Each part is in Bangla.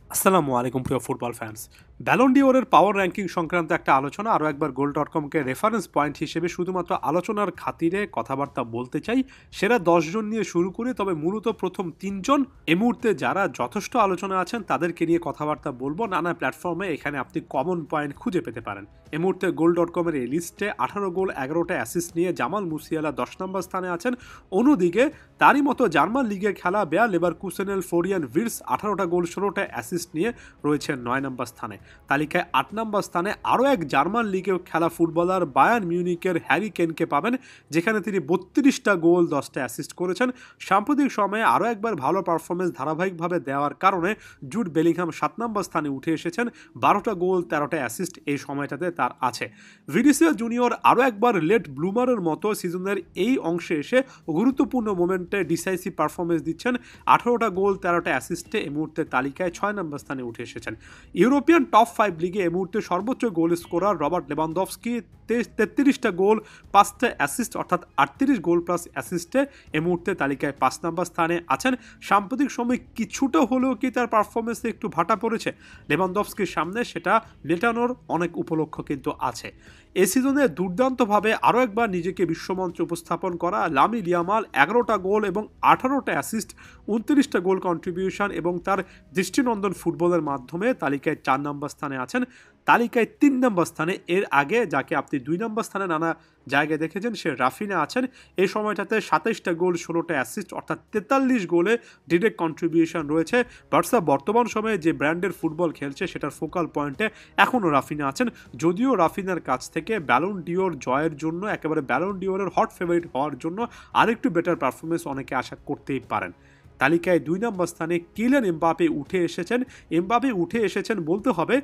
আসসালামু আলাইকুম প্রিয় ফুটবল ফ্যান্স। ব্যালন ডিওরের পাওয়ার র্যাঙ্কিং সংক্রান্ত একটা আলোচনা আরও একবার goal.com-কে রেফারেন্স পয়েন্ট হিসেবে শুধুমাত্র আলোচনার খাতিরে কথাবার্তা বলতে চাই। সেরা 10 জন নিয়ে শুরু করি, তবে মূলত প্রথম 3 জন এই মুহূর্তে যারা যথেষ্ট আলোচনা আছেন তাদেরকে নিয়ে কথাবার্তা বলবো। নানা প্ল্যাটফর্মে এখানে আপনি কমন পয়েন্ট খুঁজে পেতে পারেন। এই মুহূর্তে goal.com-এর এই লিস্টে 18 গোল 11টা অ্যাসিস্ট নিয়ে জামাল মুসিয়ালা 10 নম্বর স্থানে আছেন। অন্যদিকে তারই মতো জার্মান লিগে খেলা বেয়ার লেভারকুসেনের ফ্লোরিয়ান ভির্টস 18টা গোল 16টা অ্যাসিস্ট নিয়ে রয়েছে 9 নম্বর স্থানে। তালিকায় 8 নম্বর স্থানে আরও এক জার্মান লিগে খেলা ফুটবলার বায়ার্ন মিউনিকের হ্যারি কেনকে পাবেন, যেখানে তিনি 32টা গোল 10টা অ্যাসিস্ট করেছেন। সাম্প্রতিক সময়ে আরও একবার ভালো পারফরমেন্স ধারাবাহিকভাবে দেওয়ার কারণে জুড বেলিংহাম 7 নম্বর স্থানে উঠে এসেছেন। 12টা গোল 13টা অ্যাসিস্ট এই সময়টাতে তার আছে। ভিনিসিয়াস জুনিয়র আরও একবার লেট ব্লুমারের মতো সিজনের এই অংশে এসে গুরুত্বপূর্ণ মোমেন্টে ডিসাইসিভ পারফরমেন্স দিচ্ছেন। 18টা গোল 13টা অ্যাসিস্টে এই মুহূর্তে তালিকায় 6 নম্বর স্থানে উঠে এসেছেন। ইউরোপিয়ান টপ 5 লিগে এই মুহূর্তে সর্বোচ্চ গোল স্কোরার রবার্ট লেভানডফস্কি 33টা গোল 5টা অ্যাসিস্ট অর্থাৎ 38 গোল প্লাস অ্যাসিস্টে এই মুহূর্তে তালিকায় 5 নম্বর স্থানে আছেন। সাম্প্রতিক সময় কিছুটা হলেও কি তার পারফরমেন্সে একটু ভাটা পড়েছে লেভানডফস্কির সামনে, সেটা মেটানোর অনেক উপলক্ষ কিন্তু আছে। এ সিজনে দুর্দান্তভাবে আরও একবার নিজেকে বিশ্বমঞ্চে উপস্থাপন করা লামিন ইয়ামাল 11টা গোল এবং 18টা অ্যাসিস্ট 29টা গোল কন্ট্রিবিউশন এবং তার দৃষ্টিনন্দন ফুটবলের মাধ্যমে তালিকায় 4 নম্বর স্থানে আছেন। তালিকায় 3 নম্বর স্থানে এর আগে যাকে আপনি 2 নম্বর স্থানে নানা জায়গায় দেখেছেন সে রাফিনা আছেন। এই সময়টাতে 27টা গোল 16টা অ্যাসিস্ট অর্থাৎ 43 গোলে ডিরেক্ট কন্ট্রিবিউশন রয়েছে। বার্সা বর্তমান সময়ে যে ব্র্যান্ডের ফুটবল খেলছে সেটার ফোকাল পয়েন্টে এখনও রাফিনা আছেন, যদিও রাফিনার কাছ থেকে ব্যালন ডিওর জয়ের জন্য একেবারে ব্যালন ডিওরের হট ফেভারিট হওয়ার জন্য আরেকটু বেটার পারফরমেন্স অনেকে আশা করতেই পারেন। তালিকায় 2 নম্বর স্থানে কিলিয়ান এমবাপে উঠে এসেছেন। এমবাপে উঠে এসেছেন বলতে হবে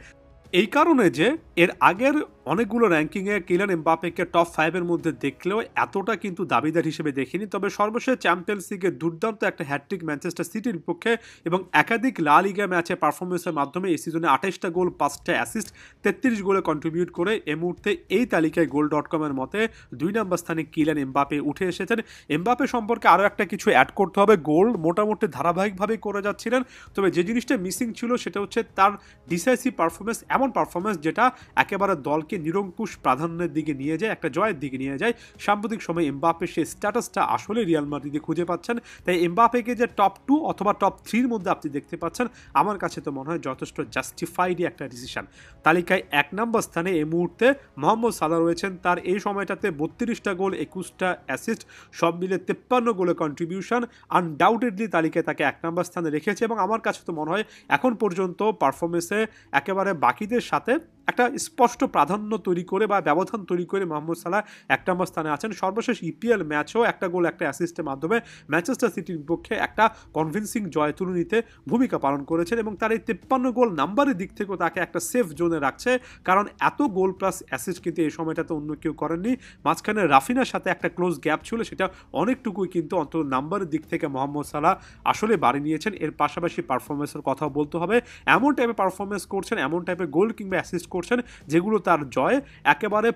এই কারণে যে এর আগের অনেকগুলো র্যাঙ্কিংয়ে কিলিয়ান এমবাপেকে টপ 5-এর মধ্যে দেখলেও এতটা কিন্তু দাবিদার হিসেবে দেখিনি। তবে সর্বশেষ চ্যাম্পিয়ন্স লিগে দুর্দান্ত একটা হ্যাটট্রিক ম্যানচেস্টার সিটির বিপক্ষে এবং একাধিক লা লিগা ম্যাচে পারফরমেন্সের মাধ্যমে এই সিজনে 28টা গোল 5টা অ্যাসিস্ট 33 গোলে কন্ট্রিবিউট করে এই মুহূর্তে এই তালিকায় goal.com-এর মতে 2 নম্বর স্থানে কিলিয়ান এমবাপে উঠে এসেছেন। এমবাপে সম্পর্কে আরও একটা কিছু অ্যাড করতে হবে, গোল মোটামুটি ধারাবাহিকভাবেই করে যাচ্ছিলেন, তবে যে জিনিসটা মিসিং ছিল সেটা হচ্ছে তার ডিসাইসিভ পারফরমেন্স, এমন পারফরমেন্স যেটা একেবারে দলকে নিরঙ্কুশ প্রাধান্যের দিকে নিয়ে যায়, একটা জয়ের দিকে নিয়ে যায়। সাম্প্রতিক সময় এমবাপে সেই স্ট্যাটাসটা আসলে রিয়াল মাদ্রিদে খুঁজে পাচ্ছেন। তাই এমবাপেকে যে টপ 2 অথবা টপ 3-র মধ্যে আপনি দেখতে পাচ্ছেন, আমার কাছে তো মনে হয় যথেষ্ট জাস্টিফাইডই একটা ডিসিশন। তালিকায় 1 নম্বর স্থানে এই মুহূর্তে মোহাম্মদ সালাহ রয়েছেন। তার এই সময়টাতে 32টা গোল 21টা অ্যাসিস্ট সব মিলে 53 গোলে কন্ট্রিবিউশন আনডাউটেডলি তালিকায় তাকে 1 নম্বর স্থানে রেখেছে এবং আমার কাছে তো মনে হয় এখন পর্যন্ত পারফরমেন্সে একেবারে বাকিদের সাথে একটা স্পষ্ট প্রাধান্য তৈরি করে বা ব্যবধান তৈরি করে মোহাম্মদ সালাহ 1 নম্বর স্থানে আছেন। সর্বশেষ ইপিএল ম্যাচেও 1টা গোল 1টা অ্যাসিস্টের মাধ্যমে ম্যানচেস্টার সিটির বিপক্ষে একটা কনভিন্সিং জয় তুলে নিতে ভূমিকা পালন করেছেন এবং তার এই 53 গোল নাম্বারের দিক থেকেও তাকে একটা সেফ জোনে রাখছে, কারণ এত গোল প্লাস অ্যাসিস্ট কিন্তু এই সময়টাতে অন্য কেউ করেননি। মাঝখানে রাফিনার সাথে একটা ক্লোজ গ্যাপ ছিল, সেটা অনেকটুকুই কিন্তু অন্তত নাম্বারের দিক থেকে মোহাম্মদ সালাহ আসলে বাড়ি নিয়েছেন। এর পাশাপাশি পারফরমেন্সের কথাও বলতে হবে, এমন টাইপের পারফরমেন্স করছেন, এমন টাইপের গোল কিংবা অ্যাসিস্ট করছেন যেগুলো তার জয় একেবারে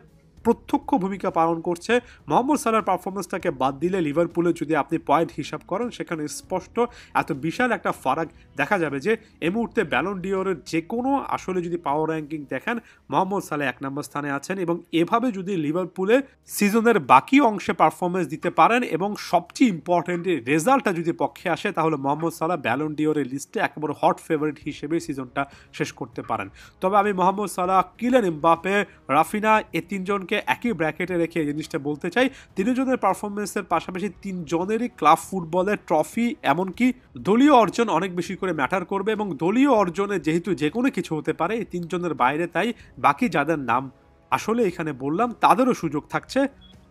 প্রত্যক্ষ ভূমিকা পালন করছে। মোহাম্মদ সালাহর পারফরমেন্সটাকে বাদ দিলে লিভারপুলে যদি আপনি পয়েন্ট হিসাব করেন সেখানে স্পষ্ট এত বিশাল একটা ফারাক দেখা যাবে যে এই মুহূর্তে ব্যালন ডিওরের যে কোনো আসলে যদি পাওয়ার র্যাঙ্কিং দেখেন মোহাম্মদ সালাহ 1 নম্বর স্থানে আছেন এবং এভাবে যদি লিভারপুলে সিজনের বাকি অংশে পারফরমেন্স দিতে পারেন এবং সবচেয়ে ইম্পর্টেন্ট রেজাল্টটা যদি পক্ষে আসে তাহলে মোহাম্মদ সালাহ ব্যালন ডিওরের লিস্টে একেবারে হট ফেভারিট হিসেবে সিজনটা শেষ করতে পারেন। তবে আমি মোহাম্মদ সালাহ, কিলিয়ান এমবাপে, রাফিনা এই 3 জনকে একই ব্র্যাকেটে রেখে এই জিনিসটা বলতে চাই, 3 জনের পারফরমেন্সের পাশাপাশি 3 জনেরই ক্লাব ফুটবলের ট্রফি এমনকি দলীয় অর্জন অনেক বেশি করে ম্যাটার করবে এবং দলীয় অর্জনে যেহেতু যে কোনো কিছু হতে পারে এই 3 জনের বাইরে, তাই বাকি যাদের নাম আসলে এখানে বললাম তাদেরও সুযোগ থাকছে।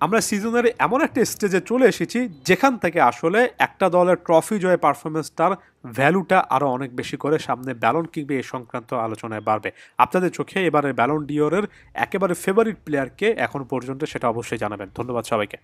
আমরা সিজনের এমন একটা স্টেজে চলে এসেছি যেখান থেকে আসলে একটা দলের ট্রফি জয় পারফরমেন্সটার ভ্যালুটা আরও অনেক বেশি করে সামনে ব্যালন কিংবা এই সংক্রান্ত আলোচনায় বাড়বে। আপনাদের চোখে এবারে ব্যালন ডিওরের একেবারে ফেভারিট প্লেয়ারকে এখন পর্যন্ত সেটা অবশ্যই জানাবেন। ধন্যবাদ সবাইকে।